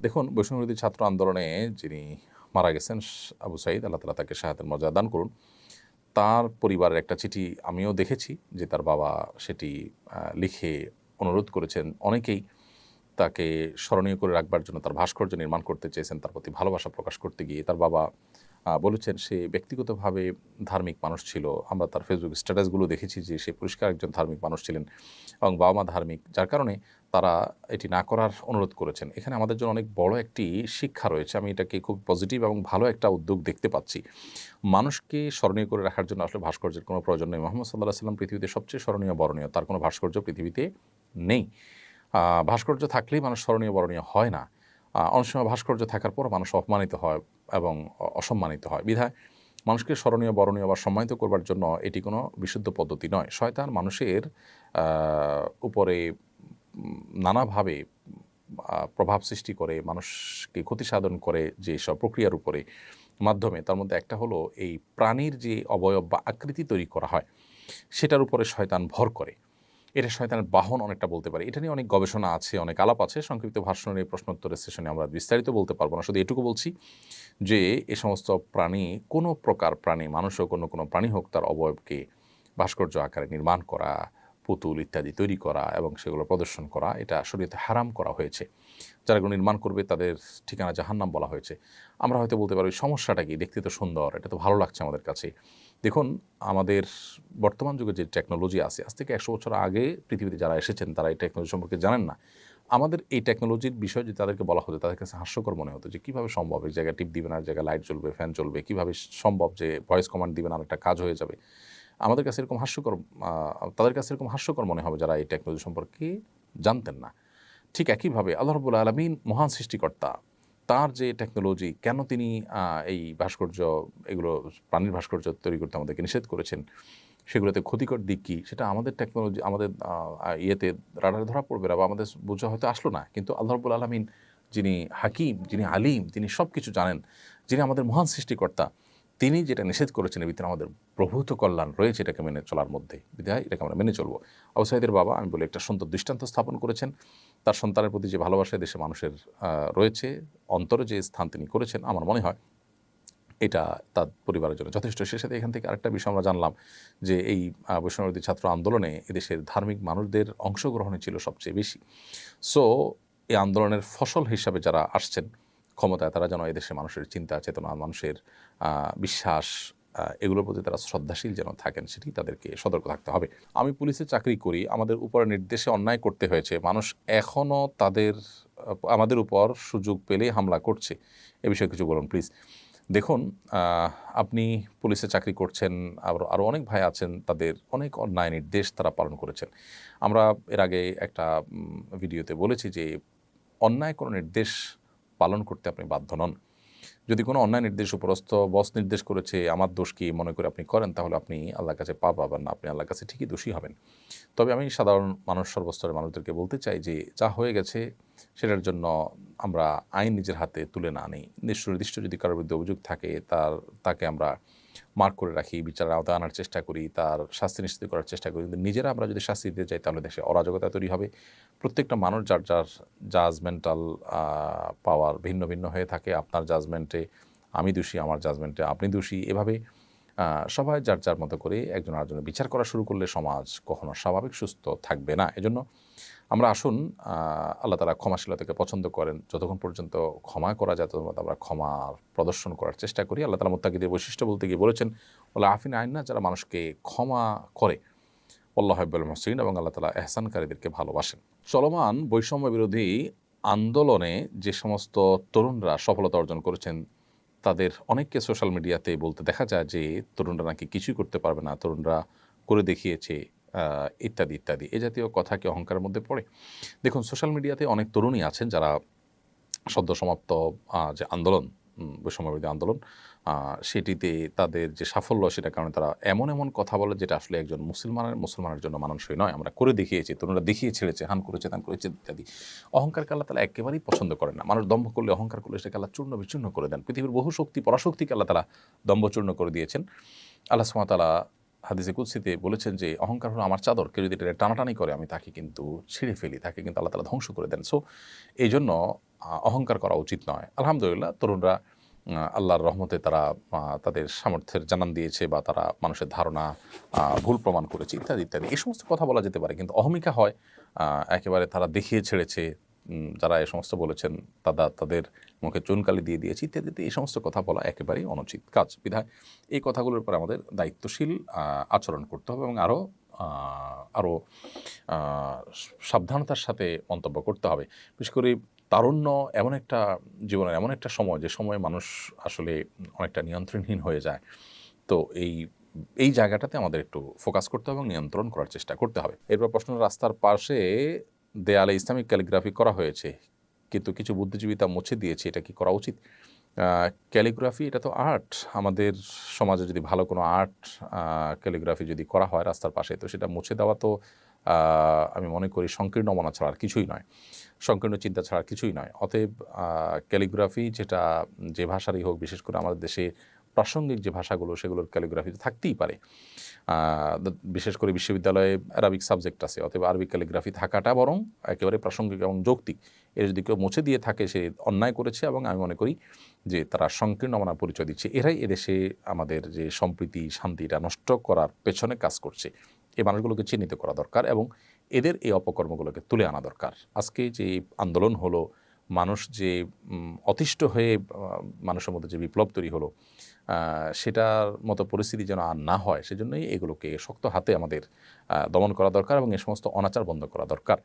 দেখুন, বৈষম্যবিরোধী ছাত্র আন্দোলনে যিনি মারা গেছেন আবু সাঈদ, আল্লাহ তাআলা তাকে শাহাদাতের মর্যাদা দান করুন। তার পরিবারের একটা চিঠি আমিও দেখেছি যে তার বাবা সেটি লিখে অনুরোধ করেছেন। অনেকেই তাকে স্মরণীয় করে রাখবার জন্য তার ভাস্কর্য নির্মাণ করতে চেয়েছেন। তার প্রতি ভালোবাসা প্রকাশ করতে গিয়ে তার বাবা বলেছেন সে ব্যক্তিগতভাবে ধার্মিক মানুষ ছিল। আমরা তার ফেসবুক স্ট্যাটাসগুলো দেখেছি যে সে পরিষ্কার একজন ধার্মিক মানুষ ছিলেন এবং বাবা-মা ধার্মিক। যার কারণে তারা এটি না করার অনুরোধ করেছেন। এখানে আমাদের জন্য অনেক বড় একটি শিক্ষা রয়েছে। আমি এটাকে খুব পজিটিভ এবং ভালো একটা উদ্যোগ দেখতে পাচ্ছি। মানুষকে স্মরণীয় করে রাখার জন্য আসলে ভাস্কর্যের কোনো প্রয়োজন নেই। মুহাম্মদ সাল্লাল্লাহু আলাইহি ওয়াসাল্লাম পৃথিবীতে সবচেয়ে স্মরণীয় বরণীয়। তার কোনো ভাস্কর্য পৃথিবীতে নেই। ভাস্কর্য থাকলেই মানুষ স্মরণীয় বরণীয় হয় না। অনেক সময় ভাস্কর্য থাকার পরও মানুষ অপমানিত হয় এবং অসম্মানিত হয়। বিধায় মানুষকে স্মরণীয়, বরণীয় বা সম্মানিত করবার জন্য এটি কোনো বিশুদ্ধ পদ্ধতি নয়। শয়তান মানুষের আ উপরে নানাভাবে প্রভাব সৃষ্টি করে, মানুষকে ক্ষতি সাধন করে যেসব প্রক্রিয়ার উপরে মাধ্যমে তার মধ্যে একটা হলো এই প্রাণীর যে অবয়ব বা আকৃতি তৈরি করা হয়, সেটার উপরে শয়তান ভর করে। এটা শয়তানের বাহন অনেকটা বলতে পারি। এটা নিয়ে অনেক গবেষণা আছে, অনেক আলাপ আছে। সংক্ষিপ্ত ভাষণ নিয়ে প্রশ্নোত্তরের সেশনে আমরা বিস্তারিত বলতে পারব না। শুধু এটুকু বলছি যে এ সমস্ত প্রাণী, কোনো প্রকার প্রাণী, মানুষ হোক অন্য কোনো প্রাণী হোক, তার অবয়বকে ভাস্কর্য আকারে নির্মাণ করা, পুতুল ইত্যাদি তৈরি করা এবং সেগুলো প্রদর্শন করা, এটা শরীয়তে হারাম করা হয়েছে। যারা এগুলো নির্মাণ করবে তাদের ঠিকানা জাহান্নাম বলা হয়েছে। আমরা হয়তো বলতে পারি সমস্যাটা কি? দেখতে তো সুন্দর, এটা তো ভালো লাগছে আমাদের কাছে। দেখুন, আমাদের বর্তমান যুগে যে টেকনোলজি আছে, আজ থেকে ১০০ বছর আগে পৃথিবীতে যারা এসেছেন তারা এই টেকনোলজি সম্পর্কে জানেন না। আমাদের এই টেকনোলজির বিষয় যদি তাদেরকে বলা হতো, তাদের কাছে হাস্যকর মনে হতো যে কীভাবে সম্ভব? এক জায়গায় টিপ দিবেন, আরেক জায়গায় লাইট জ্বলবে, ফ্যান চলবে। কীভাবে সম্ভব যে ভয়েস কমান্ড দিবেন আরেকটা কাজ হয়ে যাবে? আমাদের কাছে এরকম হাস্যকর, তাদের কাছে এরকম হাস্যকর মনে হবে যারা এই টেকনোলজি সম্পর্কে জানতেন না। ঠিক একইভাবে আল্লাহ রাব্বুল আলামিন মহান সৃষ্টিকর্তা। তার যে টেকনোলজি, কেন তিনি এই ভাস্কর্য, এগুলো প্রাণীর ভাস্কর্য তৈরি করতে আমাদেরকে নিষেধ করেছেন, সেগুলোতে ক্ষতিকর দিক কী? সেটা আমাদের টেকনোলজি, আমাদের ইয়েতে রাডারে ধরা পড়বে না বা আমাদের বুঝা হয়তো আসলো না। কিন্তু আল্লাহ রাব্বুল আলামিন যিনি হাকিম, যিনি আলিম, তিনি সব কিছু জানেন, যিনি আমাদের মহান সৃষ্টিকর্তা, তিনি যেটা নিষেধ করেছেন এর ভিতরে আমাদের প্রভূত কল্যাণ রয়েছে এটাকে মেনে চলার মধ্যে। বিধায় এটাকে আমরা মেনে চলব। আবু সাঈদের বাবা, আমি বলি, একটা সুন্দর দৃষ্টান্ত স্থাপন করেছেন। তার সন্তানের প্রতি যে ভালোবাসা দেশের মানুষের রয়েছে, অন্তরে যে স্থান তিনি করেছেন, আমার মনে হয় এটা তার পরিবারের জন্য যথেষ্ট। সে সাথে এখান থেকে আরেকটা বিষয় আমরা জানলাম যে এই বৈষম্যবিরোধী ছাত্র আন্দোলনে এদেশের ধার্মিক মানুষদের অংশগ্রহণই ছিল সবচেয়ে বেশি। সো এই আন্দোলনের ফসল হিসাবে যারা আসছেন ক্ষমতায়, তারা যেন এদেশের মানুষের চিন্তা চেতনা, মানুষের বিশ্বাস, এগুলোর প্রতি তারা শ্রদ্ধাশীল যেন থাকেন, সেটি তাদেরকে সতর্ক থাকতে হবে। আমি পুলিশে চাকরি করি, আমাদের উপরে নির্দেশে অন্যায় করতে হয়েছে। মানুষ এখনও আমাদের উপর সুযোগ পেলেই হামলা করছে। এ বিষয়ে কিছু বলুন প্লিজ। দেখুন, আপনি পুলিশে চাকরি করছেন, আরও অনেক ভাই আছেন, তাদের অনেক অন্যায় নির্দেশ তারা পালন করেছেন। আমরা এর আগে একটা ভিডিওতে বলেছি যে অন্যায় কোনো নির্দেশ পালন করতে আপনি বাধ্য নন। যদি কোনো অন্যায় নির্দেশ উপরস্থ বস নির্দেশ করেছে, আমার দোষ কি মনে করে আপনি করেন, তাহলে আপনি আল্লাহর কাছে পাবেন না, আপনি আল্লাহর কাছে ঠিকই দোষী হবেন। তবে আমি সাধারণ মানুষ, সর্বস্তরের মানুষদেরকে বলতে চাই যে যা হয়ে গেছে সেটার জন্য আমরা আইন নিজের হাতে তুলে না নিই। সুনির্দিষ্ট যদি কারোর বিরুদ্ধে অভিযোগ থাকে, তাকে আমরা মার্ক করে রাখি, বিচারের আওতায় আনার চেষ্টা করি, তার শাস্তি নিশ্চিত করার চেষ্টা করি। কিন্তু নিজেরা আমরা যদি শাস্তি দিতে চাই, তাহলে দেশে অরাজকতা তৈরি হবে। প্রত্যেকটা মানুষ যার জাজমেন্টাল পাওয়ার ভিন্ন ভিন্ন হয়ে থাকে। আপনার জাজমেন্টে আমি দোষী, আমার জাজমেন্টে আপনি দোষী। এভাবে সবাই যার যার মতো করে একজন আরেকজনের বিচার করা শুরু করলে সমাজ কখনো স্বাভাবিক সুস্থ থাকবে না। এজন্য আমরা আসুন, আল্লাহ তাআলা ক্ষমাশীলতাকে পছন্দ করেন। যতক্ষণ পর্যন্ত ক্ষমা করা যায় ততক্ষণ আমরা ক্ষমার প্রদর্শন করার চেষ্টা করি। আল্লাহ তাআলা মুত্তাকিদের বৈশিষ্ট্য বলতে গিয়ে বলেছেন, ওয়াল আফিনা আন্নাস, যারা মানুষকে ক্ষমা করে। আল্লাহু হিব্বুল মুহসিনিন, এবং আল্লাহ তাআলা এহসানকারীদেরকে ভালোবাসেন। চলমান বৈষম্য বিরোধী আন্দোলনে যে সমস্ত তরুণরা সফলতা অর্জন করেছেন, তাদের অনেককে সোশ্যাল মিডিয়াতে বলতে দেখা যায় যে তরুণরা নাকি কিছুই করতে পারবে না, তরুণরা করে দেখিয়েছে, ইত্যাদি ইত্যাদি। এ জাতীয় কথা কি অহংকারের মধ্যে পড়ে? দেখুন, সোশ্যাল মিডিয়াতে অনেক তরুণই আছেন যারা সদ্য সমাপ্ত যে আন্দোলন, বৈষম্যবিরোধী আন্দোলন, সেটিতে তাদের যে সাফল্য, সেটার কারণে তারা এমন এমন কথা বলে যেটা আসলে একজন মুসলমানের জন্য মানানসই নয়। আমরা করে দেখিয়েছি, তরুণরা দেখিয়ে ছেড়েছে, হান করেছে, ত্যান করেছে ইত্যাদি। অহংকারকে আল্লাহ তাআলা একেবারেই পছন্দ করেন না। মানুষ দম্ভ করলে, অহংকার করলে সেটাকে আল্লাহ চূর্ণ বিচূর্ণ করে দেন। পৃথিবীর বহু শক্তি, পরাশক্তিকে আল্লাহ তাআলা দম্ভচূর্ণ করে দিয়েছেন। আল্লাহ সুবহানাহু ওয়া তাআলা হাদিসে কুদসিতে বলেছেন যে অহংকার হলো আমার চাদর, কেউ যদি এটা টানাটানি করে আমি তাকে কিন্তু ছিঁড়ে ফেলি, তাকে কিন্তু আল্লাহ তাআলা ধ্বংস করে দেন। সো এইজন্য অহংকার করা উচিত নয়। আলহামদুলিল্লাহ তরুণরা আল্লাহর রহমতে তারা তাদের সামর্থ্যের জানান দিয়েছে বা তারা মানুষের ধারণা ভুল প্রমাণ করেছে ইত্যাদি, ইত্যাদি। এই সমস্ত কথা বলা যেতে পারে। কিন্তু অহমিকা হয় একেবারে তারা দেখিয়ে ছেড়েছে, যারা এ সমস্ত বলেছেন তাদের মুখে চুনকালি দিয়ে দিয়েছে ইত্যাদি, এই সমস্ত কথা বলা একেবারেই অনুচিত কাজ। বিধায় এই কথাগুলোর উপর আমাদের দায়িত্বশীল আচরণ করতে হবে এবং আরও সাবধানতার সাথে মন্তব্য করতে হবে। বিশেষ করে তারুণ্য এমন একটা জীবনের এমন একটা সময়, যে সময়ে মানুষ আসলে অনেকটা নিয়ন্ত্রণহীন হয়ে যায়। তো এই জায়গাটাতে আমাদের একটু ফোকাস করতে হবে এবং নিয়ন্ত্রণ করার চেষ্টা করতে হবে। এরপর প্রশ্ন, রাস্তার পাশে দেয়ালে ইসলামিক ক্যালিগ্রাফি করা হয়েছে, কিন্তু কিছু বুদ্ধিজীবী তা মুছে দিয়েছে, এটা কি করা উচিত? ক্যালিগ্রাফি এটা তো আর্ট। আমাদের সমাজে যদি ভালো কোনো আর্ট ক্যালিগ্রাফি যদি করা হয় রাস্তার পাশে, তো সেটা মুছে দেওয়া তো আমি মনে করি সংকীর্ণ মনা ছাড়া আর কিছুই নয়, সংকীর্ণ চিন্তা ছাড়া আর কিছুই নয়। অতএব ক্যালিগ্রাফি যেটা যে ভাষারই হোক, বিশেষ করে আমাদের দেশে প্রাসঙ্গিক যে ভাষাগুলো সেগুলোর ক্যালিগ্রাফি তো থাকতেই পারে। বিশেষ করে বিশ্ববিদ্যালয়ে অ্যারাবিক সাবজেক্ট আছে, অতএব আরবিক ক্যালিগ্রাফি থাকাটা বরং একেবারে প্রাসঙ্গিক এবং যৌক্তিক। এর যদি কেউ মুছে দিয়ে থাকে সে অন্যায় করেছে এবং আমি মনে করি যে তারা সংকীর্ণ মনা পরিচয় দিচ্ছে। এরাই এদেশে আমাদের যে সম্প্রীতি শান্তিটা নষ্ট করার পেছনে কাজ করছে। এই মানুষগুলোকে চিহ্নিত করা দরকার এবং এদের এই অপকর্মগুলোকে তুলে আনা দরকার। আজকে যে আন্দোলন হলো, মানুষ যে অতিষ্ঠ হয়ে মানুষের মধ্যে যে বিপ্লব তৈরি হলো, সেটার মতো পরিস্থিতি যেন আর না হয়, সেজন্যই এগুলোকে শক্ত হাতে আমাদের দমন করা দরকার এবং এ সমস্ত অনাচার বন্ধ করা দরকার।